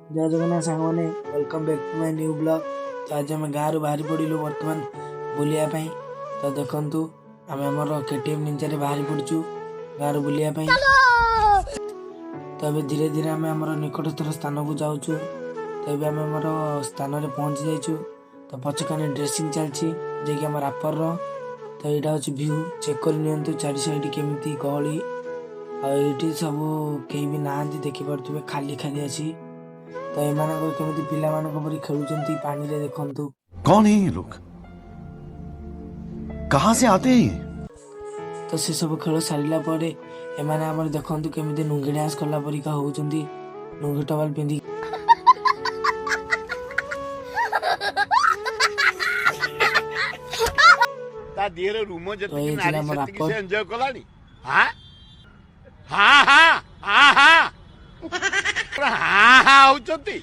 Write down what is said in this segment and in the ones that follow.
जय जगन्नाथ सांग मैंने welcome back to my new blog. तो आज आम गाँव बाहरी पड़ू बर्तमान बुलायापाई। तो देखु आम आमर केटीएम निंजा बाहरी पड़चु गाँव बुलायापाई। तो ये धीरे धीरे आम आम निकटस्थ स्थान को जाऊँ। तो ये आम आम स्थान में पहुँची जाइए। तो पछकाने ड्रेसिंग चलती जे कि आम रापर। तो यहाँ हूँ भ्यू चेक कर चारि साइड केमी गहली आईटी सब कहीं भी ना देखिपे खाली खाली अच्छी। तो एम केमी पिला परी खेलुंट पानी रे देखु। कौन है ये लोग, कहाँ से आते हैं ये? तो से सब खेल सारा पर एम देखु केमी नुंगी डांस कला परिका होती नुंगी टवाल पिंधि। ता दिहरे रूम तो जति ये नारी मोर सेतिकी रापर। से एन्जॉय कलानी। हां हां हां हां हां हां हां होचती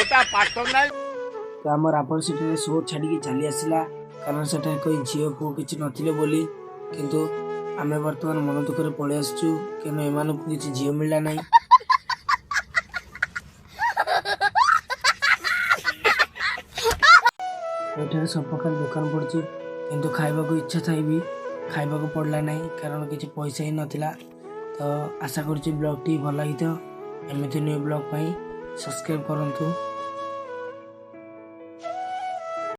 ओटा पार्टनर नाही। तो आम रापर से शो छाड़ी चली आसला कारण से कोई झील पु कि नथिले बोली। किंतु आमे वर्तमान मन दुखरे पड़े आसचु कि एमान को किसी झील मिलला नहीं। एठारे सब प्रकार दुकान पड़ी किंतु खाइबा को इच्छा थाई भी खाइबा को पड़ला नहीं कारण किसी पैसा ही नथिला। तो आशा करुच्ची ब्लॉग टी भल लगी। एमती न्यू ब्लॉग सब्सक्राइब करंतु।